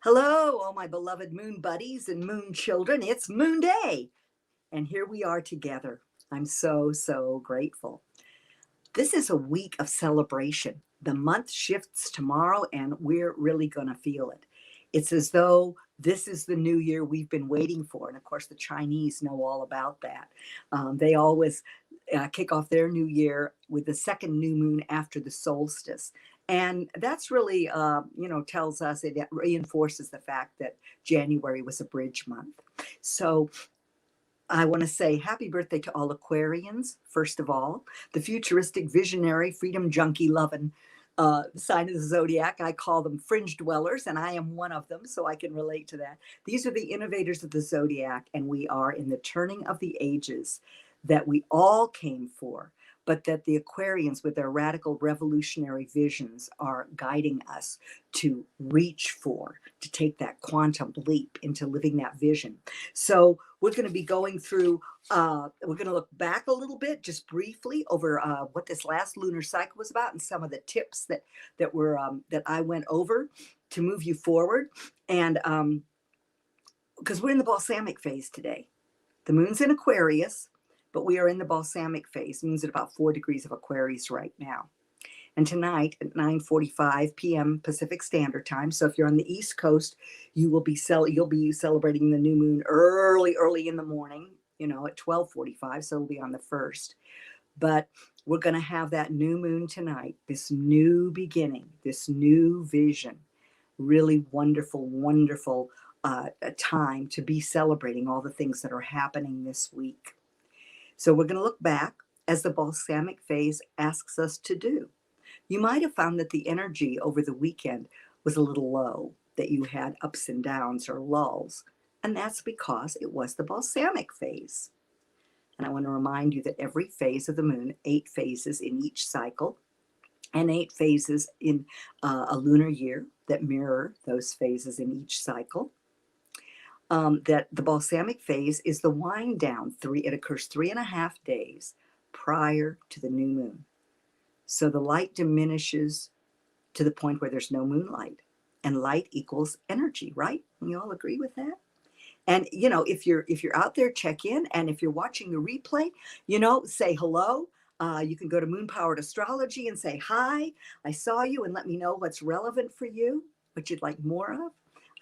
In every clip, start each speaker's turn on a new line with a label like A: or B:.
A: Hello, all my beloved moon buddies and moon children. It's Moon Day, and here we are together. I'm so grateful. This is a week of celebration. The month shifts tomorrow, and we're really going to feel it. It's as though this is the new year we've been waiting for. And of course, the Chinese know all about that. They always kick off their new year with the second new moon after the solstice. And that's really, tells us, it reinforces the fact that January was a bridge month. So I want to say happy birthday to all Aquarians, first of all, the futuristic, visionary, freedom junkie loving sign of the zodiac. I call them fringe dwellers, and I am one of them, so I can relate to that. These are the innovators of the zodiac, and we are in the turning of the ages that we all came for, but that the Aquarians, with their radical revolutionary visions, are guiding us to reach for, to take that quantum leap into living that vision. So we're going to be going through, we're going to look back a little bit, just briefly, over what this last lunar cycle was about and some of the tips that I went over to move you forward. And because we're in the balsamic phase today. The moon's in Aquarius, but we are in the balsamic phase. The moon's at about 4 degrees of Aquarius right now. And tonight at 9:45 p.m. Pacific Standard Time. So if you're on the East Coast, you'll be celebrating the new moon early in the morning, at 12:45. So it'll be on the 1st. But we're going to have that new moon tonight, this new beginning, this new vision. Really wonderful time to be celebrating all the things that are happening this week. So we're going to look back as the balsamic phase asks us to do. You might have found that the energy over the weekend was a little low, that you had ups and downs or lulls, and that's because it was the balsamic phase. And I want to remind you that every phase of the moon, 8 phases in each cycle, and 8 phases in a lunar year that mirror those phases in each cycle. That the balsamic phase is the wind down. It occurs 3.5 days prior to the new moon. So the light diminishes to the point where there's no moonlight, and light equals energy, right? You all agree with that? And if you're out there, check in, and if you're watching the replay, say hello. You can go to Moon Powered Astrology and say hi. I saw you, and let me know what's relevant for you, what you'd like more of.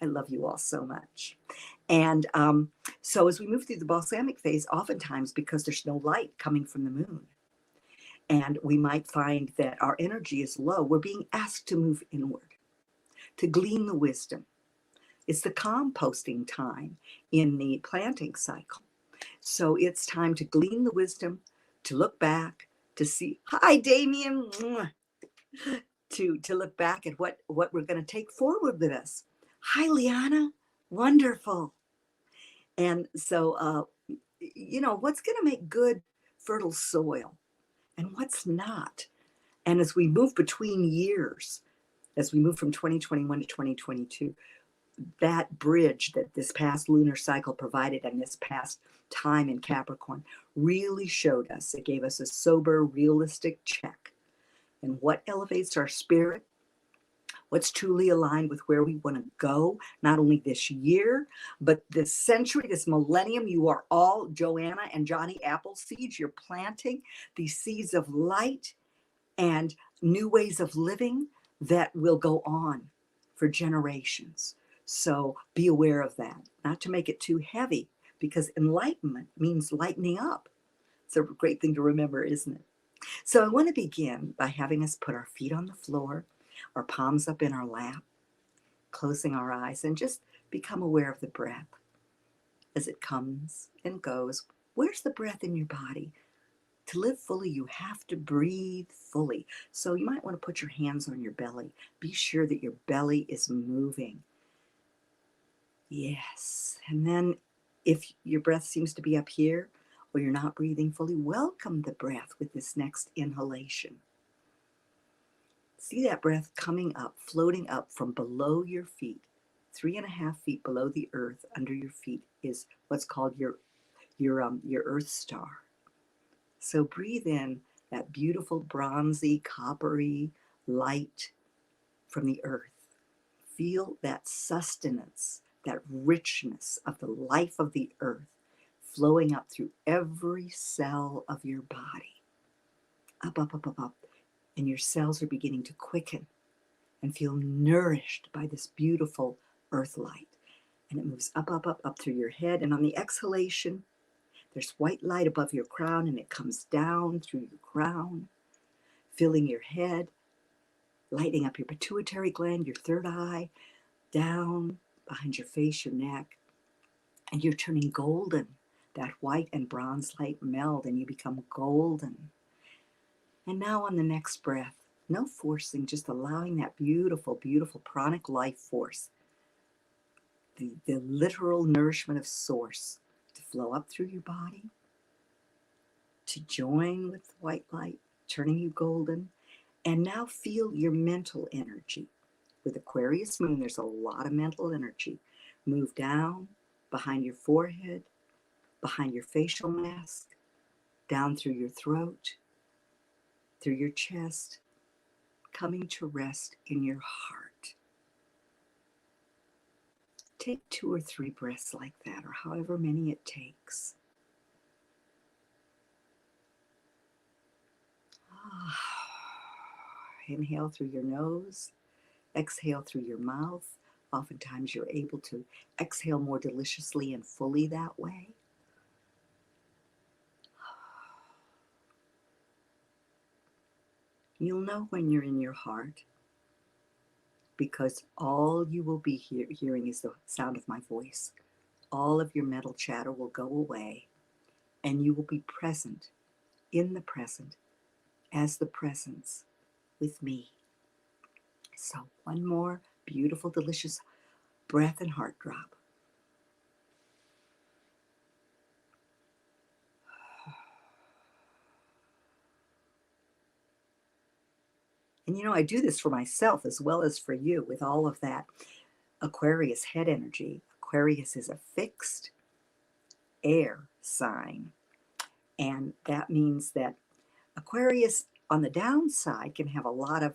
A: I love you all so much. And so as we move through the balsamic phase, oftentimes because there's no light coming from the moon, and we might find that our energy is low, we're being asked to move inward, to glean the wisdom. It's the composting time in the planting cycle. So it's time to glean the wisdom, to look back, to see, hi, Damien, to look back at what we're going to take forward with us. Hi, Liana, wonderful. And so, what's going to make good, fertile soil and what's not? And as we move between years, as we move from 2021 to 2022, that bridge that this past lunar cycle provided and this past time in Capricorn really showed us. It gave us a sober, realistic check. And what elevates our spirit, what's truly aligned with where we want to go, not only this year, but this century, this millennium. You are all Joanna and Johnny Appleseeds. You're planting these seeds of light and new ways of living that will go on for generations. So be aware of that, not to make it too heavy, because enlightenment means lightening up. It's a great thing to remember, isn't it? So I want to begin by having us put our feet on the floor, our palms up in our lap, closing our eyes, and just become aware of the breath as it comes and goes. Where's the breath in your body? To live fully, you have to breathe fully. So you might want to put your hands on your belly. Be sure that your belly is moving. Yes. And then if your breath seems to be up here or you're not breathing fully, welcome the breath with this next inhalation. See that breath coming up, floating up from below your feet. 3.5 feet below the earth, under your feet, is what's called your earth star. So breathe in that beautiful bronzy, coppery light from the earth. Feel that sustenance, that richness of the life of the earth flowing up through every cell of your body. Up, up, up, up, up. And your cells are beginning to quicken and feel nourished by this beautiful earth light. And it moves up, up, up, up through your head. And on the exhalation, there's white light above your crown, and it comes down through your crown, filling your head, lighting up your pituitary gland, your third eye, down behind your face, your neck, and you're turning golden. That white and bronze light meld, and you become golden. And now on the next breath, no forcing, just allowing that beautiful, beautiful pranic life force, the literal nourishment of source, to flow up through your body, to join with the white light, turning you golden. And now feel your mental energy. With Aquarius Moon, there's a lot of mental energy. Move down behind your forehead, behind your facial mask, down through your throat, through your chest, coming to rest in your heart. Take 2 or 3 breaths like that, or however many it takes. Inhale through your nose, exhale through your mouth. Oftentimes you're able to exhale more deliciously and fully that way. You'll know when you're in your heart, because all you will be hearing is the sound of my voice. All of your mental chatter will go away, and you will be present, in the present, as the presence with me. So one more beautiful, delicious breath and heart drop. And you know, I do this for myself as well as for you with all of that Aquarius head energy. Aquarius is a fixed air sign. And that means that Aquarius on the downside can have a lot of,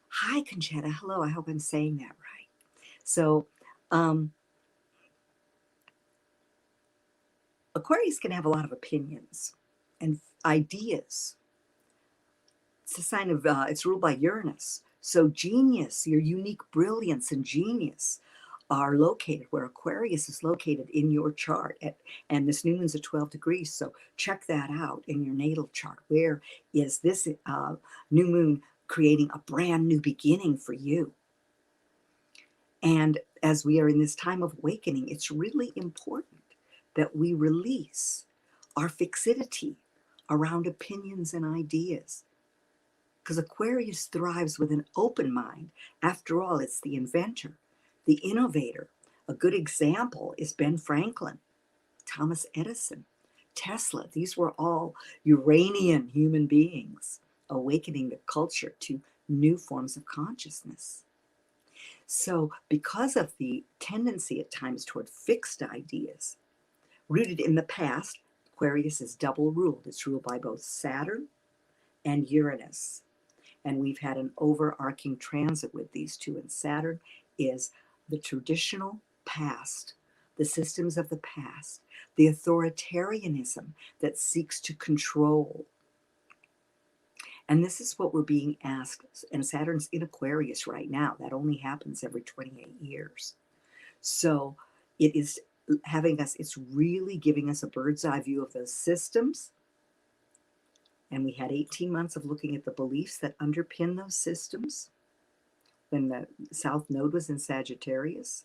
A: hi Conchetta, hello, I hope I'm saying that right. So Aquarius can have a lot of opinions and ideas. It's a sign of, it's ruled by Uranus. So genius, your unique brilliance and genius are located where Aquarius is located in your chart. And this new moon's at 12 degrees. So check that out in your natal chart. Where is this new moon creating a brand new beginning for you? And as we are in this time of awakening, it's really important that we release our fixity around opinions and ideas. Because Aquarius thrives with an open mind. After all, it's the inventor, the innovator. A good example is Ben Franklin, Thomas Edison, Tesla. These were all Uranian human beings awakening the culture to new forms of consciousness. So because of the tendency at times toward fixed ideas, rooted in the past, Aquarius is double ruled. It's ruled by both Saturn and Uranus. And we've had an overarching transit with these two. And Saturn is the traditional past, the systems of the past, the authoritarianism that seeks to control. And this is what we're being asked. And Saturn's in Aquarius right now. That only happens every 28 years. So it is having us, it's really giving us a bird's eye view of those systems. And we had 18 months of looking at the beliefs that underpin those systems when the South Node was in Sagittarius.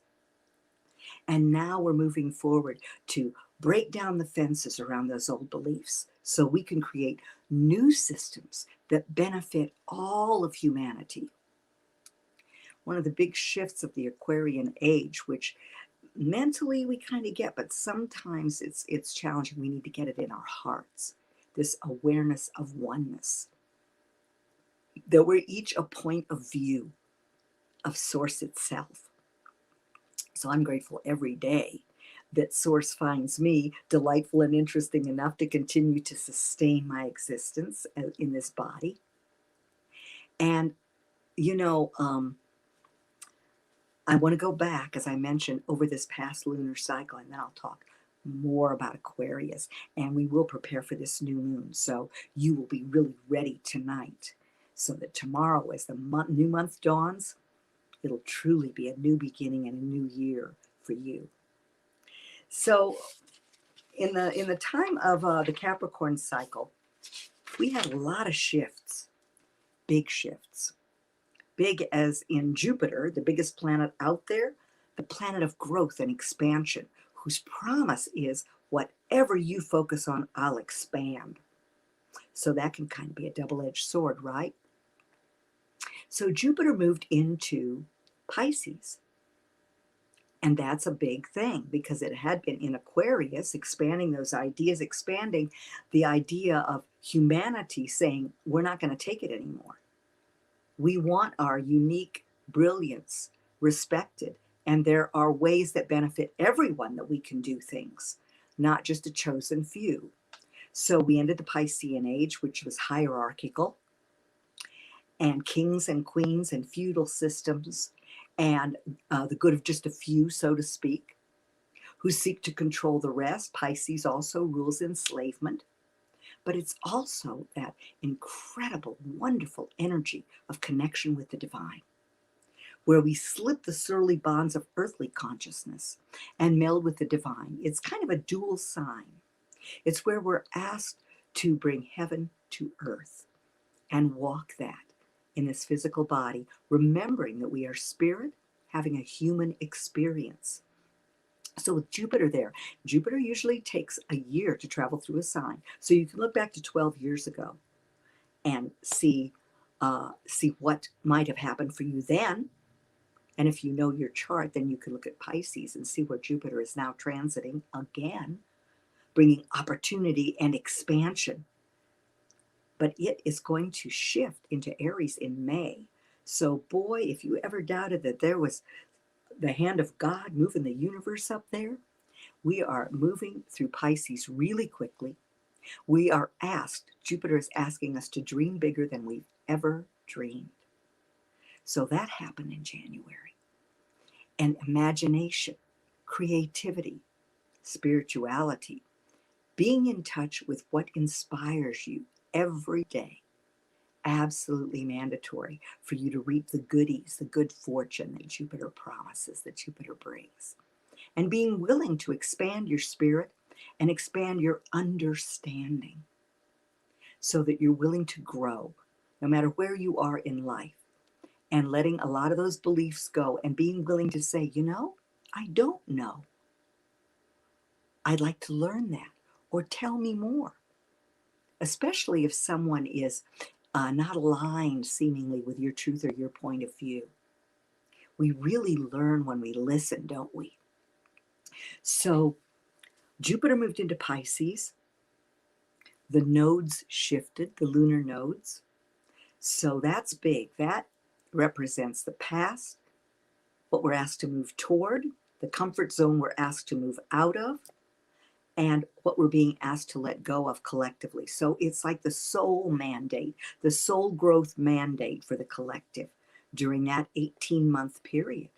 A: And now we're moving forward to break down the fences around those old beliefs so we can create new systems that benefit all of humanity. One of the big shifts of the Aquarian age, which mentally we kind of get, but sometimes it's challenging. We need to get it in our hearts. This awareness of oneness, that we're each a point of view of Source itself. So I'm grateful every day that Source finds me delightful and interesting enough to continue to sustain my existence in this body. And, you know, I want to go back, as I mentioned, over this past lunar cycle, and then I'll talk more about Aquarius, and we will prepare for this new moon. So you will be really ready tonight, so that tomorrow, as the new month dawns, it'll truly be a new beginning and a new year for you. So in the time of the Capricorn cycle, we had a lot of shifts, big shifts. Big as in Jupiter, the biggest planet out there, the planet of growth and expansion, whose promise is whatever you focus on, I'll expand. So that can kind of be a double-edged sword, right? So Jupiter moved into Pisces. And that's a big thing because it had been in Aquarius, expanding those ideas, expanding the idea of humanity, saying, we're not going to take it anymore. We want our unique brilliance respected. And there are ways that benefit everyone that we can do things, not just a chosen few. So we ended the Piscean age, which was hierarchical, and kings and queens and feudal systems, and the good of just a few, so to speak, who seek to control the rest. Pisces also rules enslavement. But it's also that incredible, wonderful energy of connection with the divine, where we slip the surly bonds of earthly consciousness and meld with the divine. It's kind of a dual sign. It's where we're asked to bring heaven to earth and walk that in this physical body, remembering that we are spirit having a human experience. So with Jupiter there, Jupiter usually takes a year to travel through a sign. So you can look back to 12 years ago and see what might have happened for you then. And if you know your chart, then you can look at Pisces and see where Jupiter is now transiting again, bringing opportunity and expansion. But it is going to shift into Aries in May. So boy, if you ever doubted that there was the hand of God moving the universe up there, we are moving through Pisces really quickly. We are asked, Jupiter is asking us to dream bigger than we've ever dreamed. So that happened in January. And imagination, creativity, spirituality, being in touch with what inspires you every day, absolutely mandatory for you to reap the goodies, the good fortune that Jupiter promises, that Jupiter brings. And being willing to expand your spirit and expand your understanding so that you're willing to grow no matter where you are in life, and letting a lot of those beliefs go and being willing to say, you know, I don't know. I'd like to learn that, or tell me more, especially if someone is not aligned seemingly with your truth or your point of view. We really learn when we listen, don't we? So Jupiter moved into Pisces. The nodes shifted, the lunar nodes. So that's big. That represents the past, what we're asked to move toward, the comfort zone we're asked to move out of, and what we're being asked to let go of collectively. So it's like the soul mandate, the soul growth mandate for the collective during that 18-month period.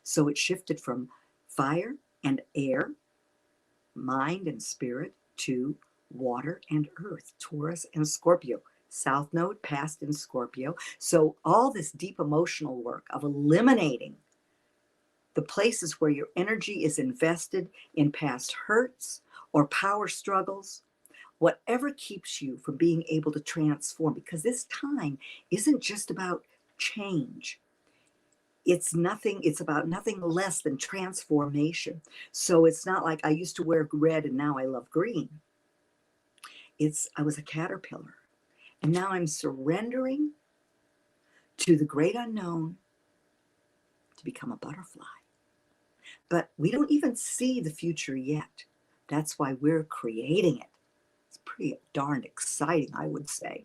A: So it shifted from fire and air, mind and spirit, to water and earth, Taurus and Scorpio. South node passed in Scorpio. So all this deep emotional work of eliminating the places where your energy is invested in past hurts or power struggles, whatever keeps you from being able to transform, because this time isn't just about change. It's about nothing less than transformation. So it's not like I used to wear red and now I love green. I was a caterpillar. And now I'm surrendering to the great unknown to become a butterfly. But we don't even see the future yet. That's why we're creating it. It's pretty darn exciting, I would say.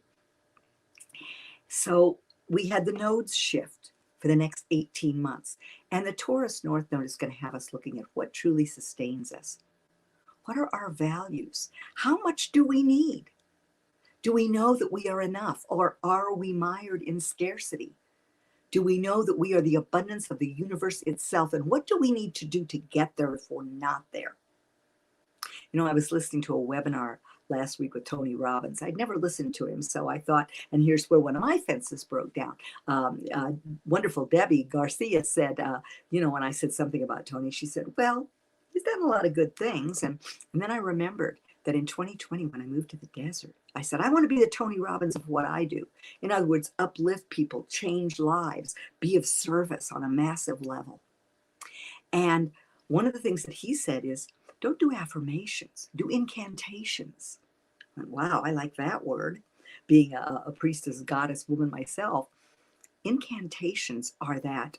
A: So we had the nodes shift for the next 18 months. And the Taurus North Node is going to have us looking at what truly sustains us. What are our values? How much do we need? Do we know that we are enough, or are we mired in scarcity? Do we know that we are the abundance of the universe itself? And what do we need to do to get there if we're not there? You know, I was listening to a webinar last week with Tony Robbins. I'd never listened to him, so I thought, and here's where one of my fences broke down. Wonderful Debbie Garcia said, when I said something about Tony, she said, well, he's done a lot of good things. And then I remembered that in 2020, when I moved to the desert, I said, I want to be the Tony Robbins of what I do. In other words, uplift people, change lives, be of service on a massive level. And one of the things that he said is, don't do affirmations, do incantations. And wow, I like that word. Being a priestess, goddess, woman myself, incantations are that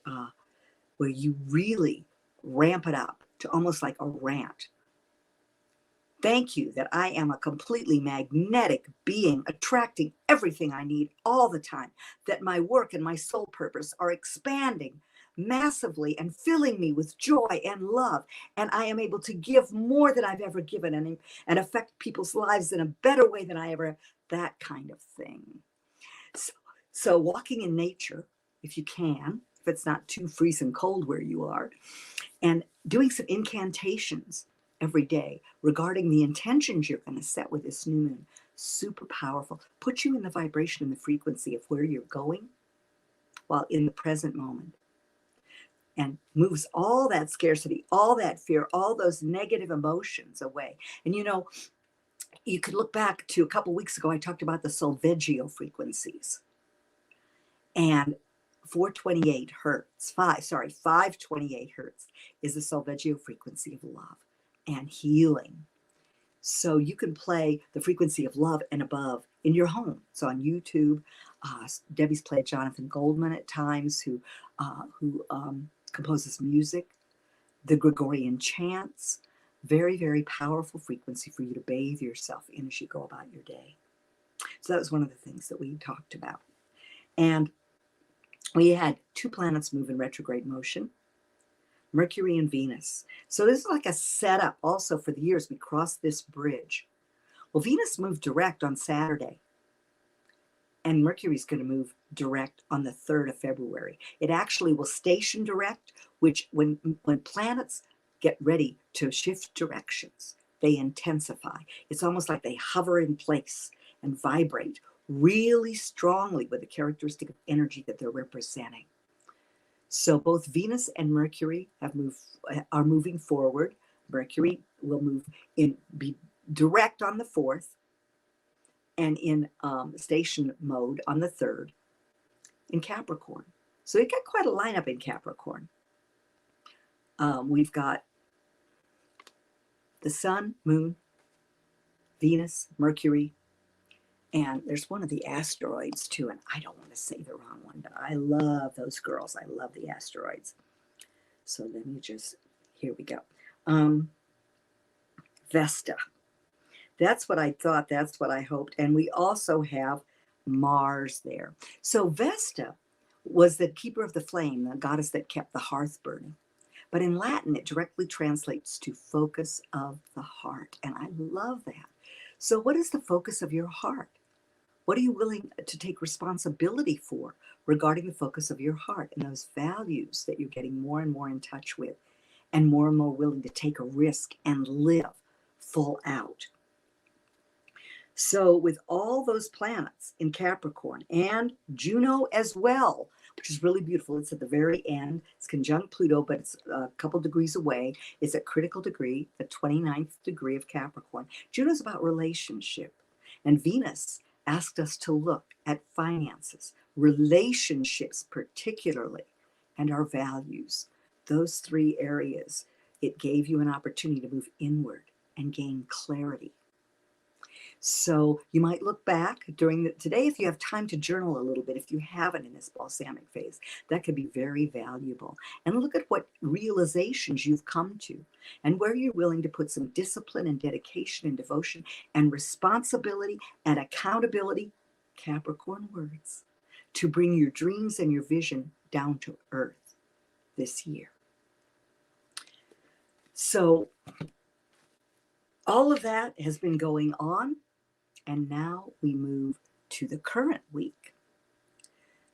A: where you really ramp it up to almost like a rant. Thank you that I am a completely magnetic being, attracting everything I need all the time, that my work and my soul purpose are expanding massively and filling me with joy and love. And I am able to give more than I've ever given and affect people's lives in a better way than I ever have. That kind of thing. So walking in nature, if you can, if it's not too freezing cold where you are, and doing some incantations every day regarding the intentions you're going to set with this new moon, super powerful. Put you in the vibration and the frequency of where you're going while in the present moment, and moves all that scarcity, all that fear, all those negative emotions away. And you could look back to a couple weeks ago, I talked about the solfeggio frequencies, and 428 hertz, 528 hertz is the solfeggio frequency of love and healing. So you can play the frequency of love and above in your home. So on YouTube, Debbie's played Jonathan Goldman at times, who composes music, the Gregorian chants, very, very powerful frequency for you to bathe yourself in as you go about your day. So that was one of the things that we talked about. And we had two planets move in retrograde motion, Mercury and Venus. So this is like a setup also for the years we cross this bridge. Well, Venus moved direct on Saturday, and Mercury's going to move direct on the 3rd of February. It actually will station direct, which when planets get ready to shift directions, they intensify. It's almost like they hover in place and vibrate really strongly with the characteristic of energy that they're representing. So both Venus and Mercury are moving forward. Mercury will be direct on the 4th and in station mode on the 3rd in Capricorn. So we got quite a lineup in Capricorn. We've got the Sun, Moon, Venus, Mercury, and there's one of the asteroids too, and I don't want to say the wrong one, but I love those girls. I love the asteroids. So let me here we go. Vesta. That's what I thought. That's what I hoped. And we also have Mars there. So Vesta was the keeper of the flame, the goddess that kept the hearth burning. But in Latin, it directly translates to focus of the heart. And I love that. So what is the focus of your heart? What are you willing to take responsibility for regarding the focus of your heart and those values that you're getting more and more in touch with and more willing to take a risk and live full out? So with all those planets in Capricorn and Juno as well, which is really beautiful. It's at the very end. It's conjunct Pluto, but it's a couple degrees away. It's at critical degree, the 29th degree of Capricorn. Juno's about relationship. And Venus asked us to look at finances, relationships particularly, and our values. Those three areas, it gave you an opportunity to move inward and gain clarity. So you might look back today, if you have time to journal a little bit, if you haven't in this balsamic phase, that could be very valuable. And look at what realizations you've come to and where you're willing to put some discipline and dedication and devotion and responsibility and accountability, Capricorn words, to bring your dreams and your vision down to earth this year. So all of that has been going on. And now we move to the current week.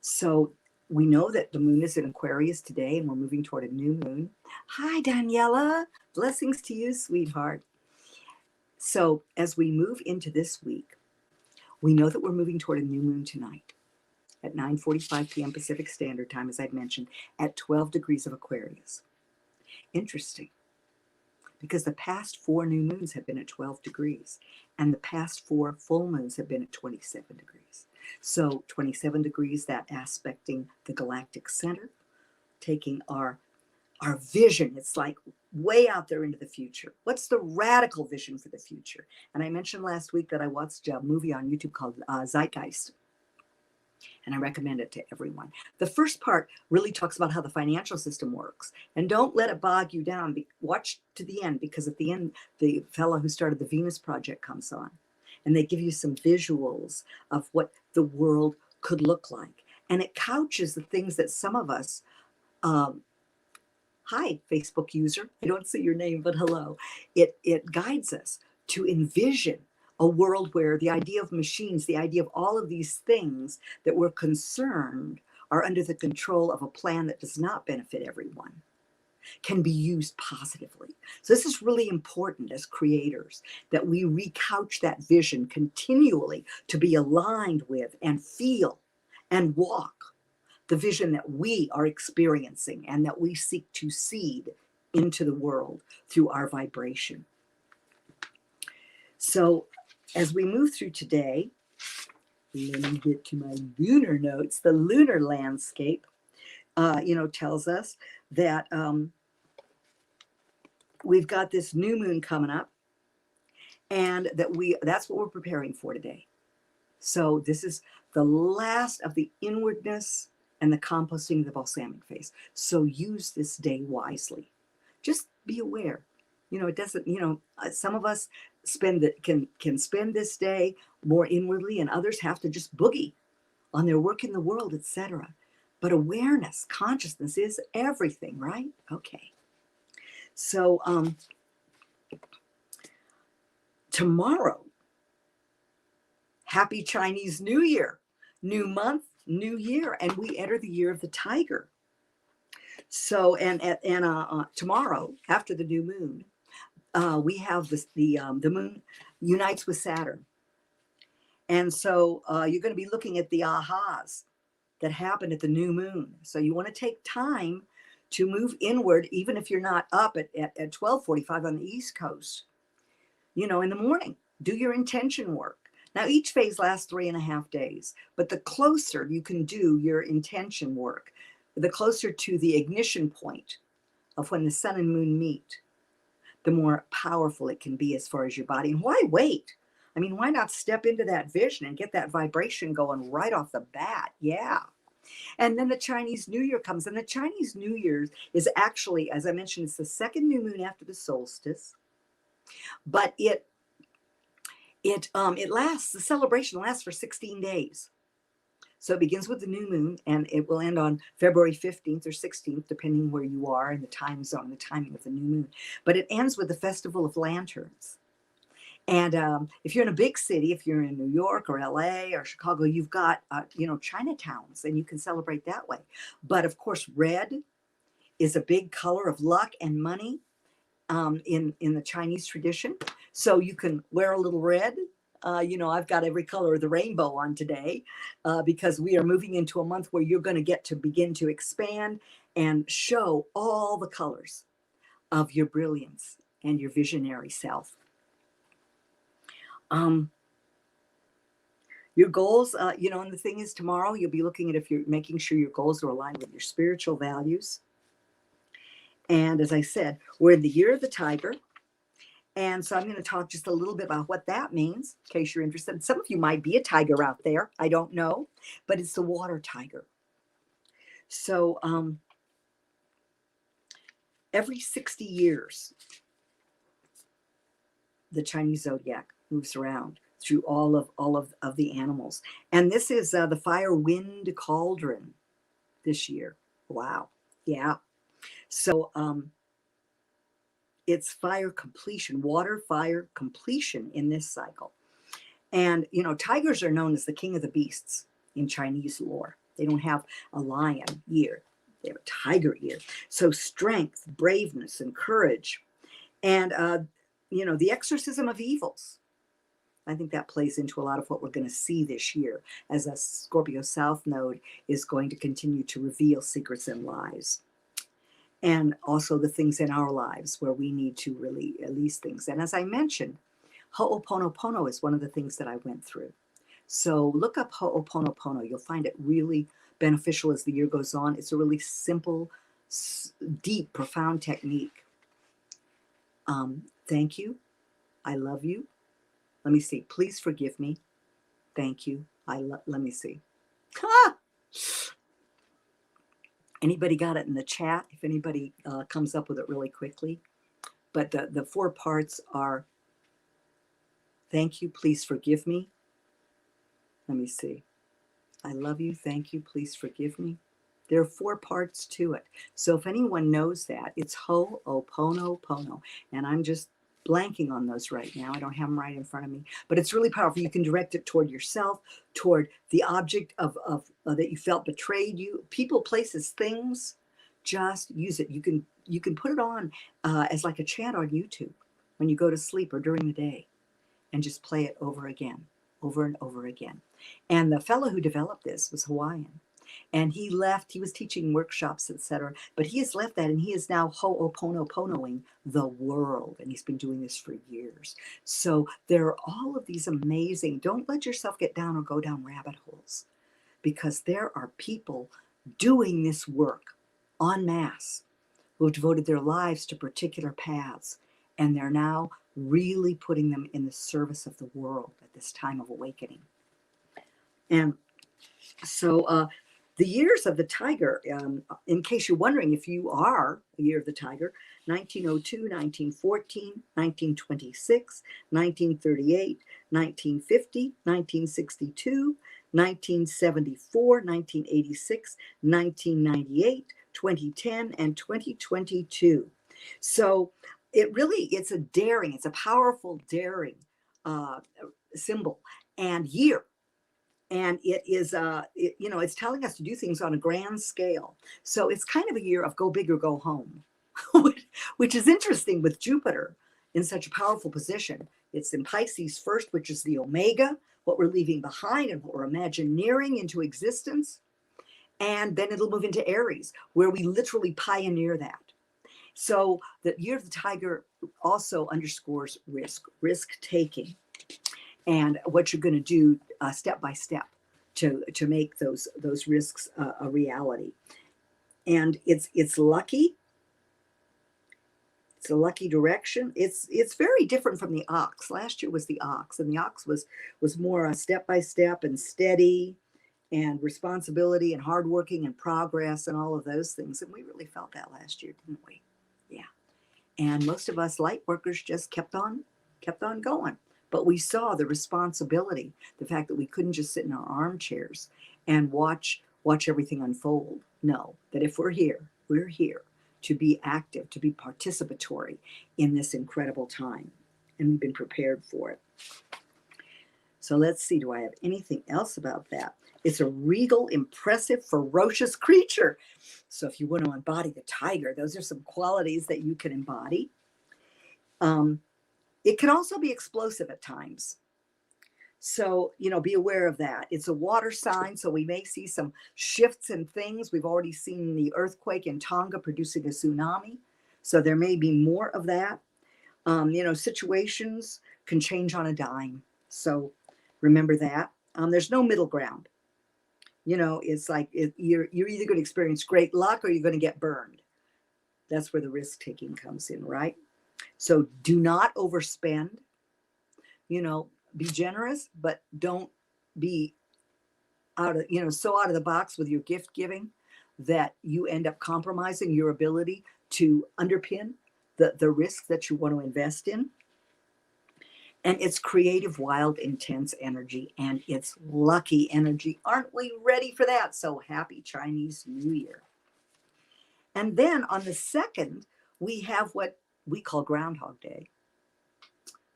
A: So we know that the moon is in Aquarius today, and we're moving toward a new moon. Hi, Daniela. Blessings to you, sweetheart. So as we move into this week, we know that we're moving toward a new moon tonight at 9:45 p.m. Pacific Standard Time, as I'd mentioned, at 12 degrees of Aquarius. Interesting, because the past 4 new moons have been at 12 degrees, and the past 4 full moons have been at 27 degrees. So 27 degrees, that aspecting the galactic center, taking our vision. It's like way out there into the future. What's the radical vision for the future? And I mentioned last week that I watched a movie on YouTube called Zeitgeist, and I recommend it to everyone. The first part really talks about how the financial system works, and don't let it bog you down. Watch to the end, because at the end, the fellow who started the Venus Project comes on, and they give you some visuals of what the world could look like. And it couches the things that some of us, hi, Facebook user, I don't see your name, but hello. It guides us to envision a world where the idea of machines, the idea of all of these things that we're concerned are under the control of a plan that does not benefit everyone, can be used positively. So this is really important as creators, that we recouch that vision continually to be aligned with and feel and walk the vision that we are experiencing and that we seek to seed into the world through our vibration. So as we move through today, let me get to my lunar notes. The lunar landscape, tells us that we've got this new moon coming up, and that's what we're preparing for today. So this is the last of the inwardness and the composting of the balsamic phase. So use this day wisely. Just be aware. It doesn't, some of us can spend this day more inwardly, and others have to just boogie on their work in the world, etc. But awareness, consciousness is everything, right? Okay. So tomorrow, happy Chinese New Year, new month, new year, and we enter the year of the tiger. So, and tomorrow, after the new moon, we have the moon unites with Saturn, and so you're going to be looking at the ahas that happened at the new moon. So you want to take time to move inward, even if you're not up at 12:45 on the East Coast. In the morning, do your intention work. Now, each phase lasts 3.5 days, but the closer you can do your intention work, the closer to the ignition point of when the sun and moon meet, the more powerful it can be as far as your body. And why wait? I mean, why not step into that vision and get that vibration going right off the bat? Yeah. And then the Chinese New Year comes, and the Chinese New Year is actually, as I mentioned, it's the second new moon after the solstice, but it lasts, the celebration lasts for 16 days. So it begins with the new moon, and it will end on February 15th or 16th, depending where you are in the time zone, the timing of the new moon. But it ends with the Festival of Lanterns. And if you're in a big city, if you're in New York or LA or Chicago, you've got, Chinatowns, and you can celebrate that way. But of course, red is a big color of luck and money in the Chinese tradition. So you can wear a little red. I've got every color of the rainbow on today because we are moving into a month where you're going to get to begin to expand and show all the colors of your brilliance and your visionary self. Your goals, and the thing is, tomorrow you'll be looking at if you're making sure your goals are aligned with your spiritual values. And as I said, we're in the year of the tiger. And so I'm going to talk just a little bit about what that means, in case you're interested. Some of you might be a tiger out there. I don't know, but it's the water tiger. So every 60 years, the Chinese zodiac moves around through all of the animals. And this is the fire wind cauldron this year. Wow. Yeah. So it's fire completion, water fire completion in this cycle. And, tigers are known as the king of the beasts in Chinese lore. They don't have a lion year. They have a tiger year. So strength, braveness, and courage. And, the exorcism of evils. I think that plays into a lot of what we're going to see this year as a Scorpio South node is going to continue to reveal secrets and lies. And also the things in our lives where we need to really release things. And as I mentioned, Ho'oponopono is one of the things that I went through. So look up Ho'oponopono. You'll find it really beneficial as the year goes on. It's a really simple, deep, profound technique. Thank you. I love you. Let me see. Please forgive me. Thank you. Let me see. Ah! Anybody got it in the chat? If anybody comes up with it really quickly. But the 4 parts are thank you. Please forgive me. Let me see. I love you. Thank you. Please forgive me. There are 4 parts to it. So if anyone knows that, it's Ho'oponopono. And I'm just blanking on those right now. I don't have them right in front of me. But it's really powerful. You can direct it toward yourself, toward the object of that you felt betrayed you. People, places, things. Just use it. You can put it on as like a chant on YouTube when you go to sleep or during the day. And just play it over again, over and over again. And the fellow who developed this was Hawaiian. And he was teaching workshops, etc. But he has left that and he is now Ho'oponoponoing the world. And he's been doing this for years. So there are all of these amazing, don't let yourself get down or go down rabbit holes. Because there are people doing this work en masse who have devoted their lives to particular paths. And they're now really putting them in the service of the world at this time of awakening. And so the years of the tiger, in case you're wondering if you are a year of the tiger, 1902, 1914, 1926, 1938, 1950, 1962, 1974, 1986, 1998, 2010, and 2022. So it's a powerful daring symbol and year. And it is, it's telling us to do things on a grand scale. So it's kind of a year of go big or go home, which is interesting with Jupiter in such a powerful position. It's in Pisces first, which is the Omega, what we're leaving behind and what we're imagineering into existence. And then it'll move into Aries, where we literally pioneer that. So the year of the tiger also underscores risk taking, and what you're going to do step by step to make those risks a reality. And it's lucky. It's a lucky direction. It's very different from the ox. Last year was the ox, and the ox was more step by step and steady and responsibility and hardworking and progress and all of those things. And we really felt that last year, didn't we? Yeah. And most of us light workers just kept on going. But we saw the responsibility, the fact that we couldn't just sit in our armchairs and watch everything unfold. No, that if we're here to be active, to be participatory in this incredible time. And we've been prepared for it. So let's see, do I have anything else about that? It's a regal, impressive, ferocious creature. So if you want to embody the tiger, those are some qualities that you can embody. It can also be explosive at times. So, be aware of that. It's a water sign, so we may see some shifts in things. We've already seen the earthquake in Tonga producing a tsunami. So there may be more of that. Situations can change on a dime. So remember that. There's no middle ground. It's like you're either going to experience great luck or you're going to get burned. That's where the risk taking comes in, right? So do not overspend, be generous, but don't be so out of the box with your gift giving that you end up compromising your ability to underpin the risk that you want to invest in. And it's creative, wild, intense energy, and it's lucky energy. Aren't we ready for that? So happy Chinese New Year. And then on the 2nd, we have what we call Groundhog Day.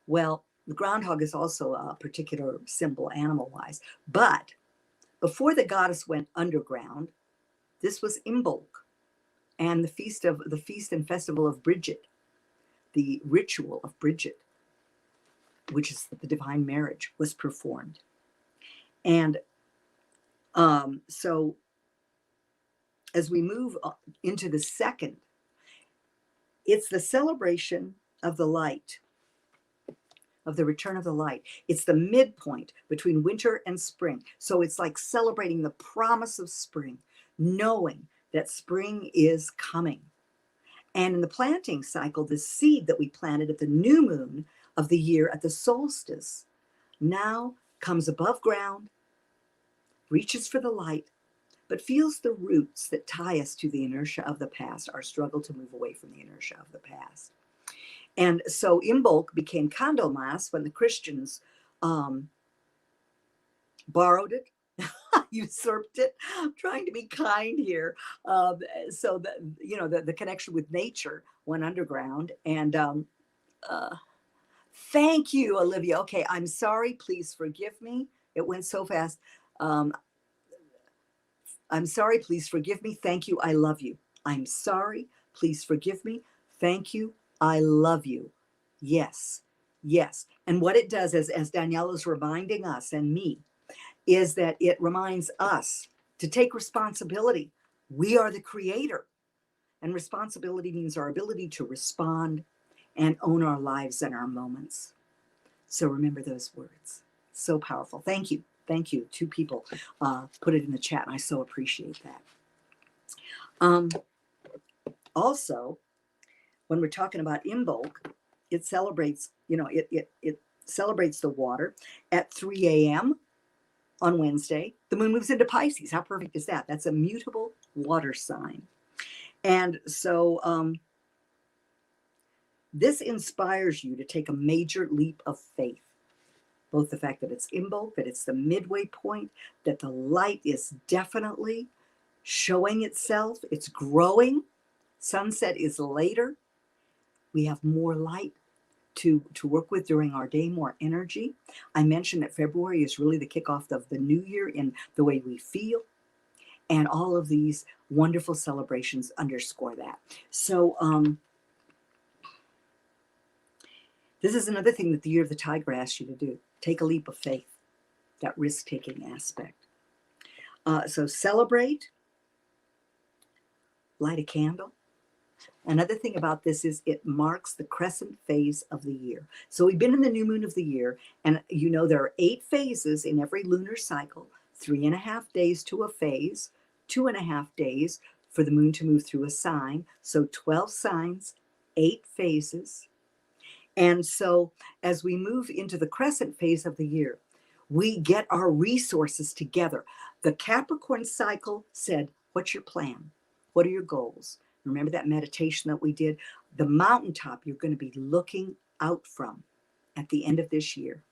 A: Well, the groundhog is also a particular symbol animal-wise, but Before the goddess went underground, this was Imbolc and the feast and festival of Bridget, the ritual of Bridget, which is the divine marriage, was performed. And so as we move into the second, it's the celebration of the light, of the return of the light. It's the midpoint between winter and spring. So it's like celebrating the promise of spring, knowing that spring is coming. And in the planting cycle, the seed that we planted at the new moon of the year at the solstice now comes above ground, reaches for the light, but feels the roots that tie us to the inertia of the past, our struggle to move away from the inertia of the past. And so Imbolc became Candlemas when the Christians borrowed it, usurped it. I'm trying to be kind here. So that, you know, the connection with nature went underground. And thank you, Olivia. Okay, I'm sorry. Please forgive me. It went so fast. I'm sorry. Please forgive me. Thank you. I love you. I'm sorry. Please forgive me. Thank you. I love you. Yes. Yes. And what it does is, as Danielle is reminding us and me, is that it reminds us to take responsibility. We are the creator. And responsibility means our ability to respond and own our lives and our moments. So remember those words. So powerful. Thank you. Thank you. 2 people put it in the chat, and I so appreciate that. Also, when we're talking about Imbolc, it celebrates, you know, it celebrates the water at 3 a.m. on Wednesday. The moon moves into Pisces. How perfect is that? That's a mutable water sign. And so this inspires you to take a major leap of faith. Both the fact that it's Imbolc, that it's the midway point, that the light is definitely showing itself, it's growing. Sunset is later. We have more light to work with during our day, more energy. I mentioned that February is really the kickoff of the new year in the way we feel. And all of these wonderful celebrations underscore that. So this is another thing that the Year of the Tiger asks you to do. Take a leap of faith, that risk-taking aspect. So celebrate, light a candle. Another thing about this is it marks the crescent phase of the year. So we've been in the new moon of the year, and you know there are 8 phases in every lunar cycle, 3.5 days to a phase, 2.5 days for the moon to move through a sign. So 12 signs, 8 phases. And so as we move into the crescent phase of the year, we get our resources together. The Capricorn cycle said, what's your plan? What are your goals? Remember that meditation that we did? The mountaintop you're going to be looking out from at the end of this year.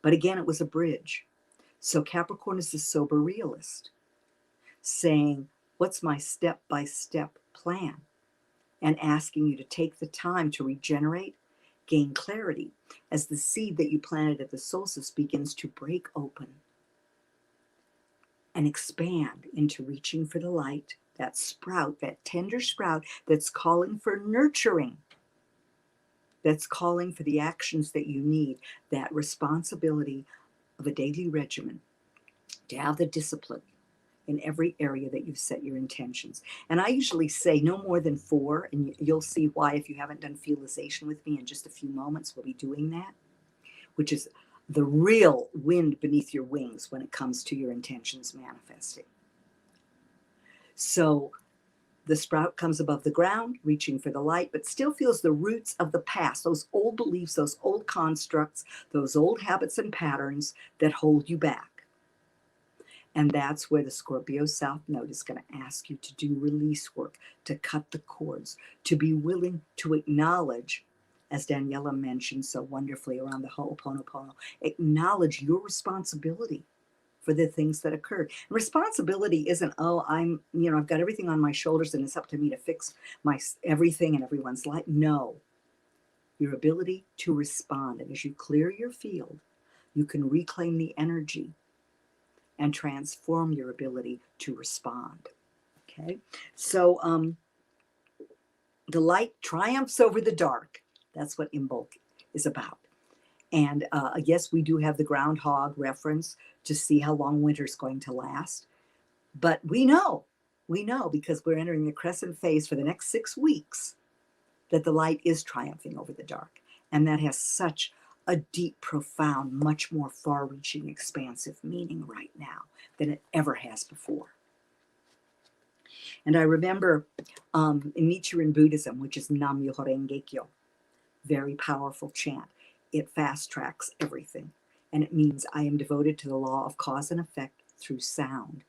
A: But again, it was a bridge. So Capricorn is the sober realist, saying, what's my step-by-step plan? And asking you to take the time to regenerate, gain clarity as the seed that you planted at the solstice begins to break open and expand into reaching for the light, that sprout, that tender sprout that's calling for nurturing, that's calling for the actions that you need, that responsibility of a daily regimen, to have the discipline in every area that you've set your intentions. And I usually say no more than 4, and you'll see why if you haven't done feelization with me in just a few moments, we'll be doing that, which is the real wind beneath your wings when it comes to your intentions manifesting. So the sprout comes above the ground, reaching for the light, but still feels the roots of the past, those old beliefs, those old constructs, those old habits and patterns that hold you back. And that's where the Scorpio South Node is going to ask you to do release work, to cut the cords, to be willing to acknowledge, as Daniela mentioned so wonderfully around the Ho'oponopono, acknowledge your responsibility for the things that occurred. And responsibility isn't, oh, I've got everything on my shoulders and it's up to me to fix my everything in everyone's life. No, your ability to respond. And as you clear your field, you can reclaim the energy and transform your ability to respond. Okay, so the light triumphs over the dark. That's what Imbolc is about. And yes, we do have the groundhog reference to see how long winter's going to last. But we know because we're entering the crescent phase for the next 6 weeks that the light is triumphing over the dark. And that has such a deep, profound, much more far-reaching, expansive meaning right now than it ever has before. And I remember in Nichiren Buddhism, which is Nam-myoho Renge Kyo, very powerful chant. It fast tracks everything. And it means I am devoted to the law of cause and effect through sound.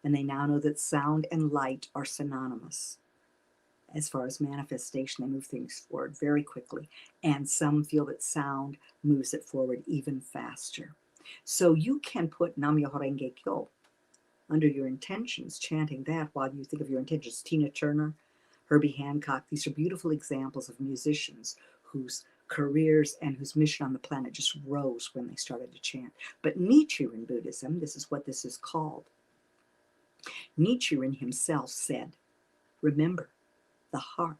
A: And they now know that sound and light are synonymous. As far as manifestation, they move things forward very quickly. And some feel that sound moves it forward even faster. So you can put Nam-myoho Renge Kyo under your intentions, chanting that while you think of your intentions. Tina Turner, Herbie Hancock, these are beautiful examples of musicians whose careers and whose mission on the planet just rose when they started to chant. But Nichiren Buddhism, this is what this is called. Nichiren himself said, remember, the heart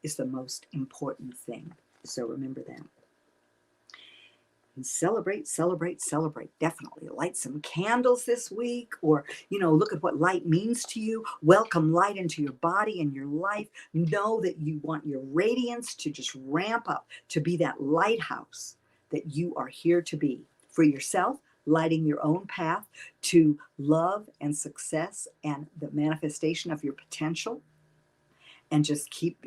A: is the most important thing. So remember that. And celebrate, celebrate, celebrate. Definitely light some candles this week, or, look at what light means to you. Welcome light into your body and your life. Know that you want your radiance to just ramp up, to be that lighthouse that you are here to be for yourself, lighting your own path to love and success and the manifestation of your potential. And just keep,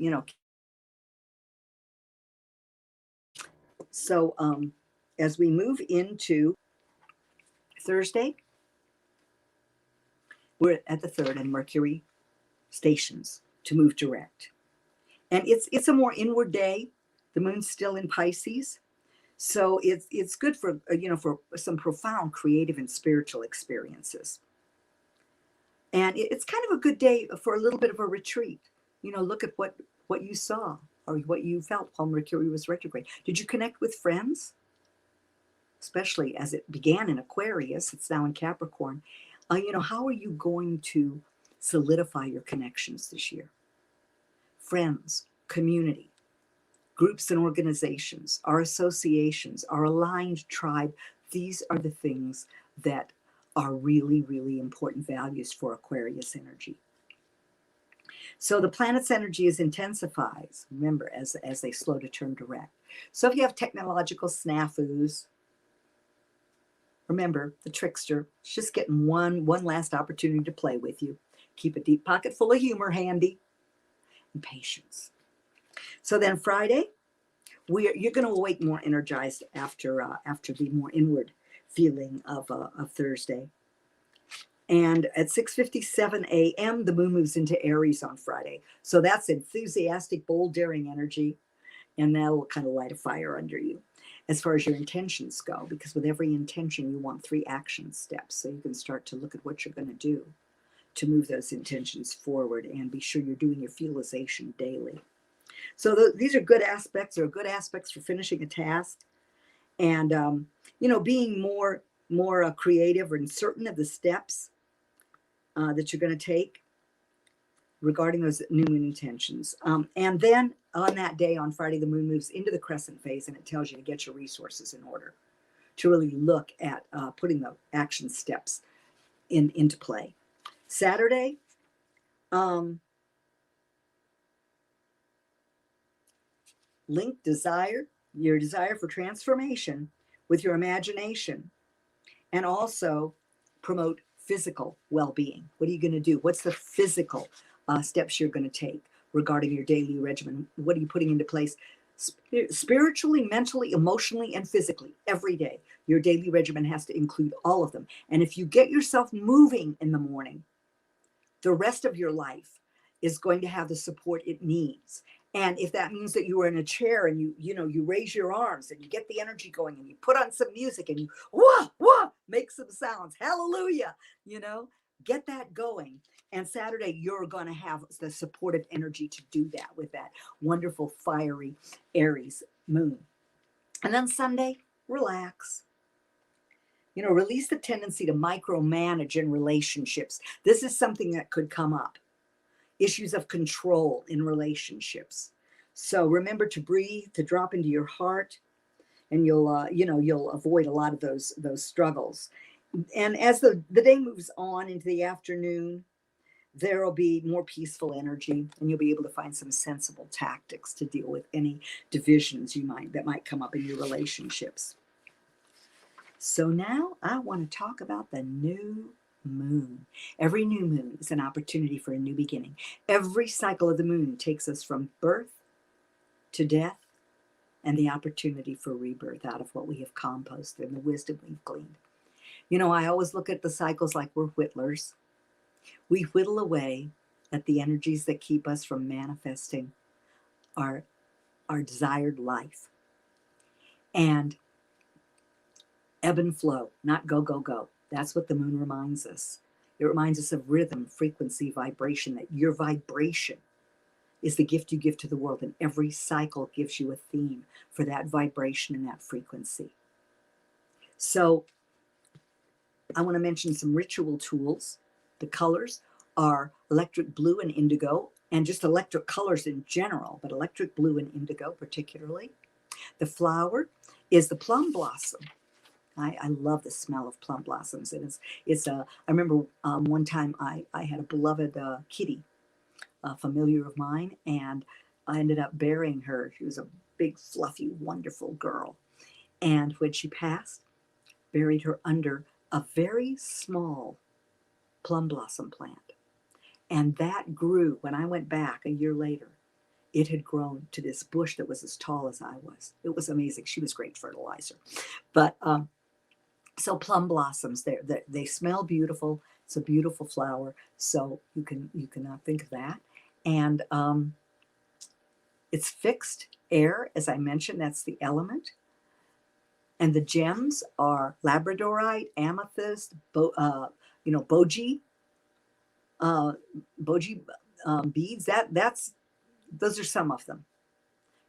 A: So as we move into Thursday, we're at the third and Mercury stations to move direct. And it's a more inward day. The moon's still in Pisces. So it's good for, for some profound creative and spiritual experiences. And it's kind of a good day for a little bit of a retreat. Look at what you saw or what you felt while Mercury was retrograde. Did you connect with friends? Especially as it began in Aquarius, it's now in Capricorn. How are you going to solidify your connections this year? Friends, community, groups and organizations, our associations, our aligned tribe. These are the things that are really, really important values for Aquarius energy. So the planet's energy is intensifies, remember, as they slow to turn direct. So if you have technological snafus, remember, the trickster is just getting one last opportunity to play with you. Keep a deep pocket full of humor handy and patience. So then Friday, you're going to awake more energized after the more inward feeling of Thursday. And at 6:57 a.m., the moon moves into Aries on Friday. So that's enthusiastic, bold, daring energy. And that'll kind of light a fire under you as far as your intentions go, because with every intention, you want 3 action steps. So you can start to look at what you're going to do to move those intentions forward and be sure you're doing your feelization daily. So these are good aspects, or good aspects for finishing a task. And, being more creative and certain of the steps that you're going to take regarding those new moon intentions. And then on that day, on Friday, the moon moves into the crescent phase, and it tells you to get your resources in order, to really look at putting the action steps into play. Saturday, link your desire for transformation with your imagination, and also promote physical well-being. What are you going to do? What's the physical steps you're going to take regarding your daily regimen? What are you putting into place spiritually, mentally, emotionally, and physically every day? Your daily regimen has to include all of them. And if you get yourself moving in the morning, the rest of your life is going to have the support it needs. And if that means that you are in a chair and you raise your arms and you get the energy going and you put on some music and you make some sounds, hallelujah, get that going. And Saturday, you're going to have the supportive energy to do that with that wonderful, fiery Aries moon. And then Sunday, relax. Release the tendency to micromanage in relationships. This is something that could come up. Issues of control in relationships. So remember to breathe, to drop into your heart, and you'll avoid a lot of those struggles. And as the day moves on into the afternoon, there will be more peaceful energy, and you'll be able to find some sensible tactics to deal with any divisions that might come up in your relationships. So now I want to talk about the new moon. Every new moon is an opportunity for a new beginning. Every cycle of the moon takes us from birth to death and the opportunity for rebirth out of what we have composted and the wisdom we've gleaned. I always look at the cycles like we're whittlers. We whittle away at the energies that keep us from manifesting our desired life. And ebb and flow, not go, go, go. That's what the moon reminds us. It reminds us of rhythm, frequency, vibration, that your vibration is the gift you give to the world. And every cycle gives you a theme for that vibration and that frequency. So I want to mention some ritual tools. The colors are electric blue and indigo, and just electric colors in general, but electric blue and indigo particularly. The flower is the plum blossom. I love the smell of plum blossoms. And I remember one time I had a beloved kitty, a familiar of mine, and I ended up burying her. She was a big, fluffy, wonderful girl. And when she passed, buried her under a very small plum blossom plant. And that grew when I went back a year later. It had grown to this bush that was as tall as I was. It was amazing. She was great fertilizer. But so plum blossoms, they smell beautiful. It's a beautiful flower. So you can think of that. And it's fixed air, as I mentioned. That's the element. And the gems are labradorite, amethyst, boji beads. Those are some of them.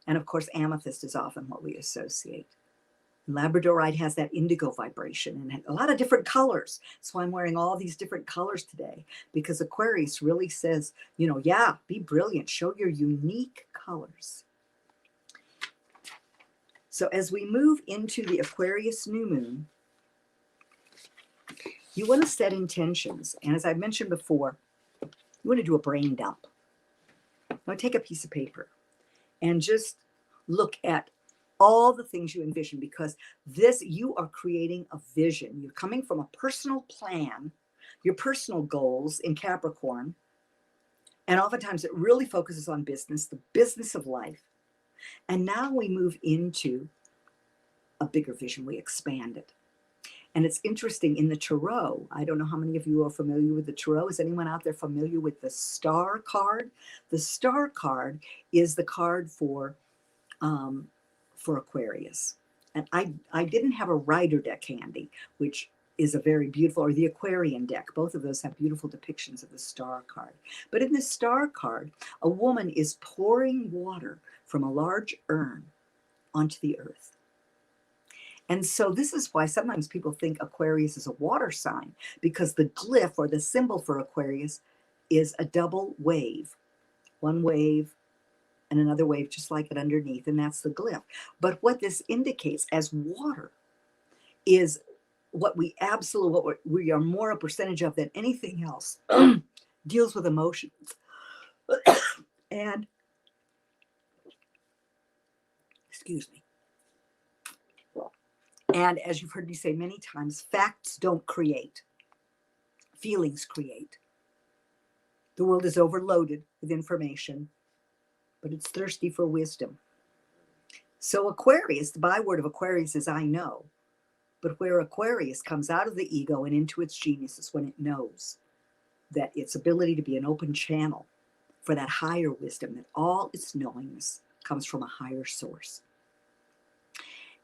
A: And of course, amethyst is often what we associate. Labradorite has that indigo vibration and a lot of different colors. That's why I'm wearing all these different colors today, because Aquarius really says, be brilliant, show your unique colors. So as we move into the Aquarius New Moon, you want to set intentions. And as I mentioned before, you want to do a brain dump. Now take a piece of paper and just look at all the things you envision, because you are creating a vision. You're coming from a personal plan, your personal goals in Capricorn. And oftentimes it really focuses on business, the business of life. And now we move into a bigger vision. We expand it. And it's interesting in the Tarot. I don't know how many of you are familiar with the Tarot. Is anyone out there familiar with the Star card? The Star card is the card for Aquarius. And I didn't have a Rider deck handy, which is a very beautiful, or the Aquarian deck. Both of those have beautiful depictions of the Star card. But in the Star card, a woman is pouring water from a large urn onto the earth. And so this is why sometimes people think Aquarius is a water sign, because the glyph or the symbol for Aquarius is a double wave. One wave and another wave just like it underneath, and that's the glyph. But what this indicates as water is what we are more a percentage of than anything else, deals with emotions. And, excuse me. And as you've heard me say many times, facts don't create, feelings create. The world is overloaded with information, but it's thirsty for wisdom. So Aquarius, the byword of Aquarius is I know. But where Aquarius comes out of the ego and into its genius is when it knows that its ability to be an open channel for that higher wisdom, that all its knowingness comes from a higher source.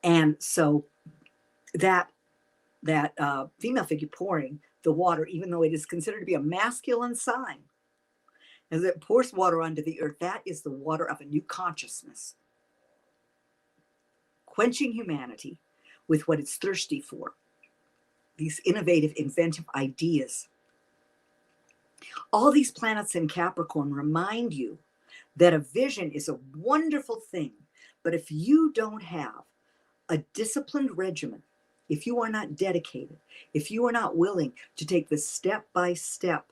A: And so that female figure pouring the water, even though it is considered to be a masculine sign, as it pours water onto the earth, that is the water of a new consciousness, quenching humanity with what it's thirsty for. these innovative, inventive ideas. All these planets in Capricorn remind you that a vision is a wonderful thing, but if you don't have a disciplined regimen, if you are not dedicated, if you are not willing to take the step-by-step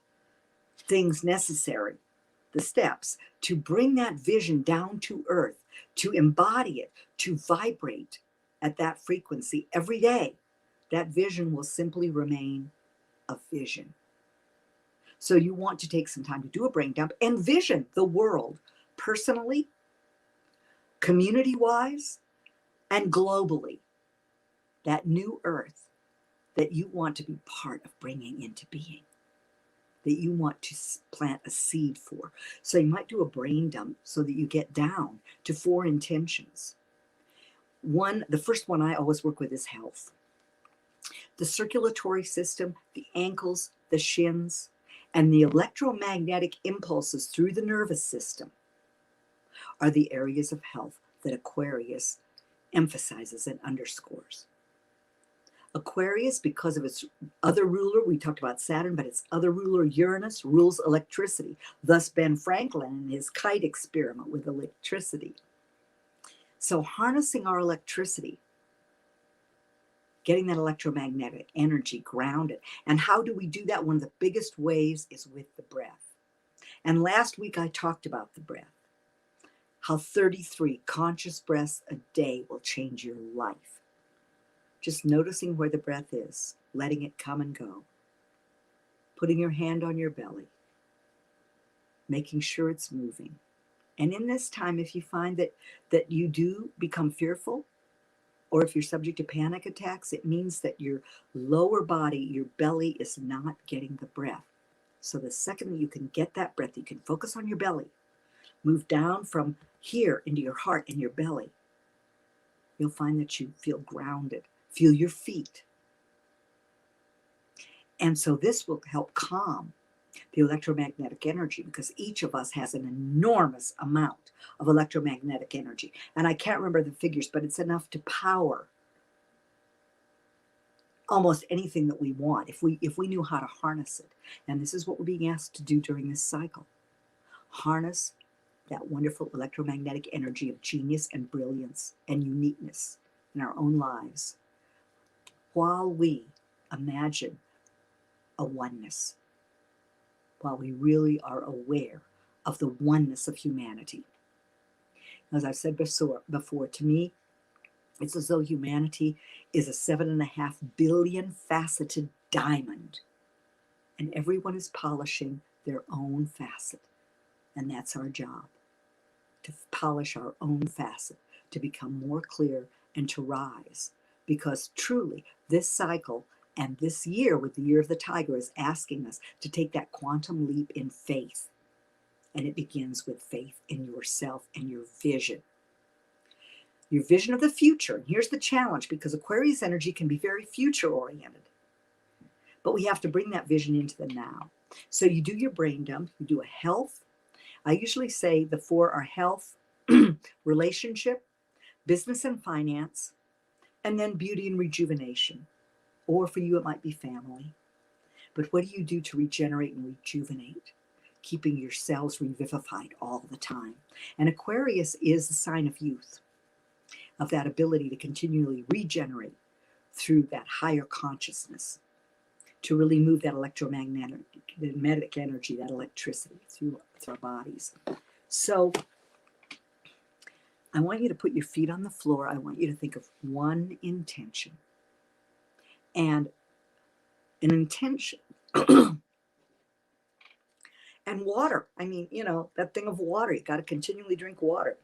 A: things necessary, the steps to bring that vision down to earth, to embody it, to vibrate at that frequency every day, that vision will simply remain a vision. So you want to take some time to do a brain dump and vision the world personally, community-wise, and globally. That new earth that you want to be part of bringing into being, that you want to plant a seed for. So you might do a brain dump so that you get down to 4 intentions. The first one I always work with is health. The circulatory system, the ankles, the shins, and the electromagnetic impulses through the nervous system are the areas of health that Aquarius emphasizes and underscores. Aquarius, because of its other ruler, we talked about Saturn, but its other ruler, Uranus, rules electricity. Thus, Ben Franklin and his kite experiment with electricity. So harnessing our electricity, getting that electromagnetic energy grounded. And how do we do that? One of the biggest ways is with the breath. And last week I talked about the breath, how 33 conscious breaths a day will change your life. Just noticing where the breath is, letting it come and go, putting your hand on your belly, making sure it's moving. And in this time, if you find that you do become fearful, or if you're subject to panic attacks, it means that your lower body, your belly is not getting the breath. So the second that you can get that breath, you can focus on your belly, move down from here into your heart and your belly. You'll find that you feel grounded. Feel your feet. And so this will help calm the electromagnetic energy, because each of us has an enormous amount of electromagnetic energy. And I can't remember the figures, but it's enough to power almost anything that we want if we knew how to harness it. And this is what we're being asked to do during this cycle. Harness that wonderful electromagnetic energy of genius and brilliance and uniqueness in our own lives, while we imagine a oneness, while we really are aware of the oneness of humanity. As I've said before, to me, it's as though humanity is a 7.5 billion faceted diamond, and everyone is polishing their own facet. And that's our job, to polish our own facet, to become more clear and to rise. Because truly, this cycle and this year with the Year of the Tiger is asking us to take that quantum leap in faith. And it begins with faith in yourself and your vision. Your vision of the future. And here's the challenge, because Aquarius energy can be very future-oriented. But we have to bring that vision into the now. So you do your brain dump, you do a health. I usually say the 4 are health, relationship, business and finance, and then beauty and rejuvenation. Or for you, it might be family. But what do you do to regenerate and rejuvenate? Keeping your cells revivified all the time. And Aquarius is the sign of youth, of that ability to continually regenerate through that higher consciousness, to really move that electromagnetic energy, that electricity through our bodies. So I want you to put your feet on the floor. I want you to think of one intention. And an intention. And water. I mean, that thing of water. You got to continually drink water.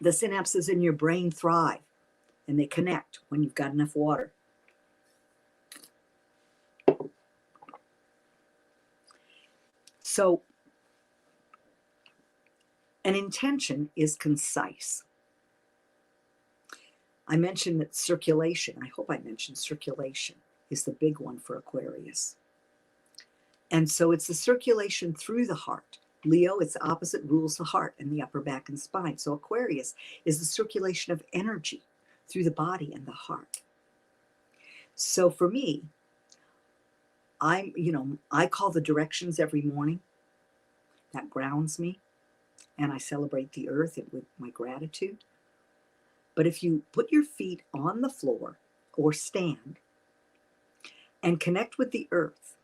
A: The synapses in your brain thrive and they connect when you've got enough water. So an intention is concise. I mentioned that circulation, I hope I mentioned circulation, is the big one for Aquarius. And so it's the circulation through the heart. Leo, its opposite, rules the heart and the upper back and spine. So Aquarius is the circulation of energy through the body and the heart. So for me, I call the directions every morning. That grounds me, and I celebrate the earth with my gratitude. But if you put your feet on the floor or stand and connect with the earth,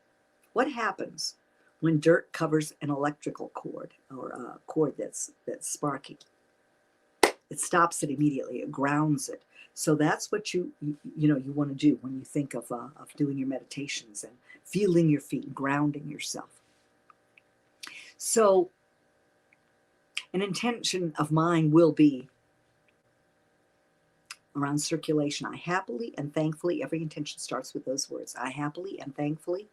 A: what happens when dirt covers an electrical cord or a cord that's sparking? It stops it immediately. It grounds it. So that's what you want to do when you think of doing your meditations and feeling your feet and grounding yourself. So an intention of mine will be around circulation. I happily and thankfully, every intention starts with those words. I happily and thankfully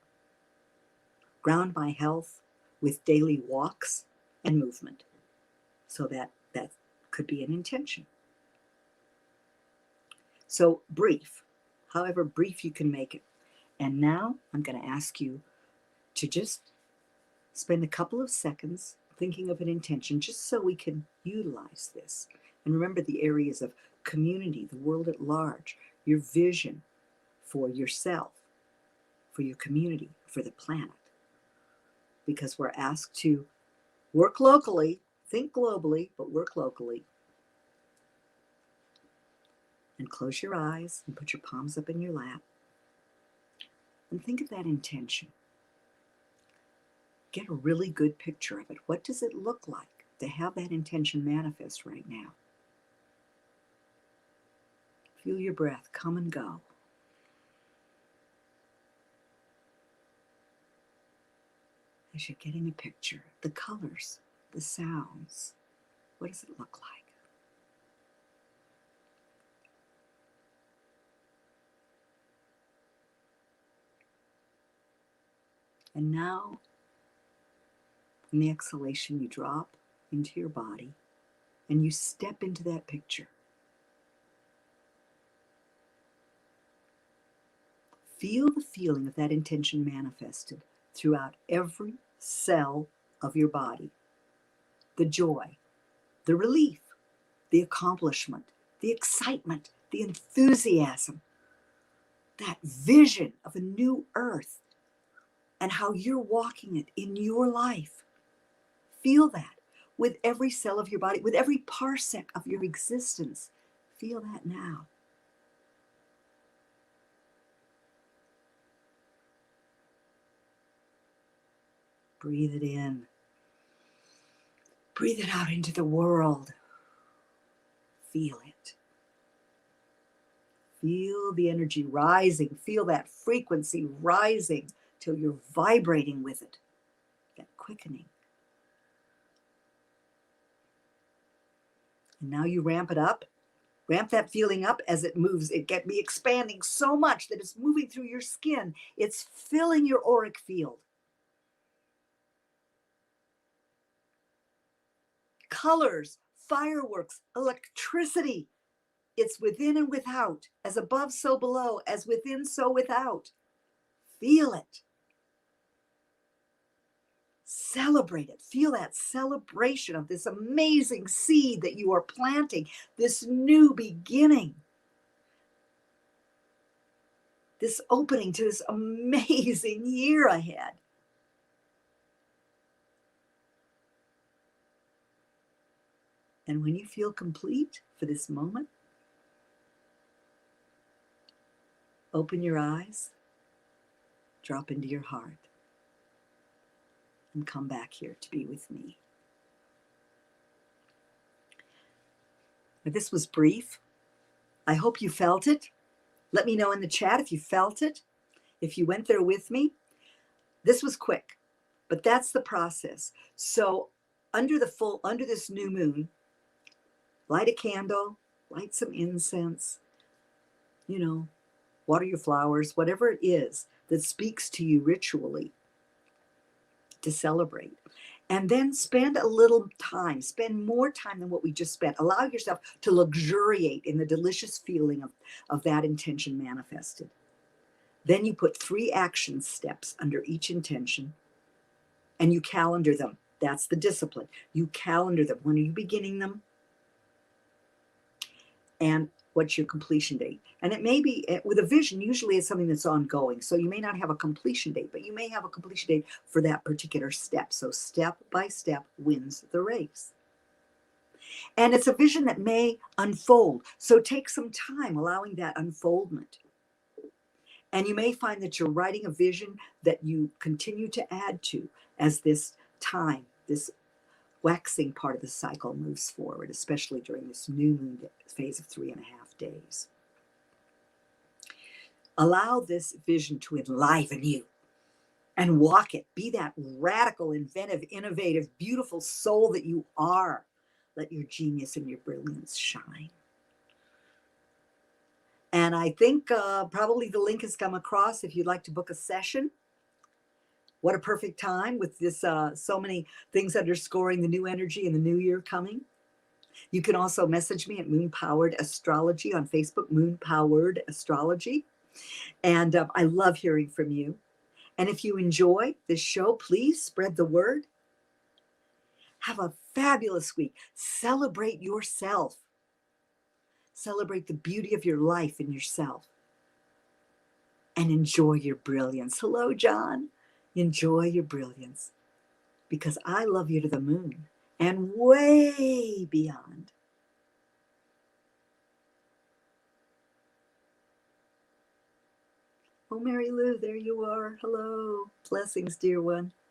A: ground my health with daily walks and movement. So that could be an intention. So brief, however brief you can make it. And now I'm going to ask you to just spend a couple of seconds thinking of an intention, just so we can utilize this. And remember the areas of community, the world at large, your vision for yourself, for your community, for the planet. Because we're asked to work locally, think globally, but work locally. And close your eyes and put your palms up in your lap. And think of that intention. Get a really good picture of it. What does it look like to have that intention manifest right now? Feel your breath come and go. As you're getting a picture, the colors, the sounds, what does it look like? And now, in the exhalation, you drop into your body and you step into that picture. Feel the feeling of that intention manifested throughout every cell of your body. The joy, the relief, the accomplishment, the excitement, the enthusiasm, that vision of a new earth and how you're walking it in your life. Feel that with every cell of your body, with every parsec of your existence. Feel that now. Breathe it in. Breathe it out into the world. Feel it. Feel the energy rising. Feel that frequency rising till you're vibrating with it. That quickening. And now you ramp it up. Ramp that feeling up as it moves. It get me expanding so much that it's moving through your skin. It's filling your auric field. Colors, fireworks, electricity. It's within and without. As above, so below. As within, so without. Feel it. Celebrate it. Feel that celebration of this amazing seed that you are planting, this new beginning, this opening to this amazing year ahead. And when you feel complete for this moment, open your eyes, drop into your heart, and come back here to be with me. Now, this was brief. I hope you felt it. Let me know in the chat if you felt it, if you went there with me. This was quick, but that's the process. So under this new moon, light a candle, light some incense, water your flowers, whatever it is that speaks to you ritually to celebrate. And then spend a little time, spend more time than what we just spent. Allow yourself to luxuriate in the delicious feeling of that intention manifested. Then you put 3 action steps under each intention and you calendar them. That's the discipline. You calendar them. When are you beginning them? And what's your completion date. And it may be, with a vision, usually it's something that's ongoing. So you may not have a completion date, but you may have a completion date for that particular step. So step by step wins the race. And it's a vision that may unfold. So take some time allowing that unfoldment. And you may find that you're writing a vision that you continue to add to as this time, this waxing part of the cycle moves forward, especially during this new moon phase of 3.5 days. Allow this vision to enliven you and walk it. Be that radical, inventive, innovative, beautiful soul that you are. Let your genius and your brilliance shine. And I think probably the link has come across if you'd like to book a session. What a perfect time with this, so many things underscoring the new energy and the new year coming. You can also message me at Moon Powered Astrology on Facebook, Moon Powered Astrology. And I love hearing from you. And if you enjoy this show, please spread the word. Have a fabulous week. Celebrate yourself. Celebrate the beauty of your life and yourself. And enjoy your brilliance. Hello, John. Enjoy your brilliance. Because I love you to the moon and way beyond. Oh, Mary Lou, there you are. Hello. Blessings, dear one.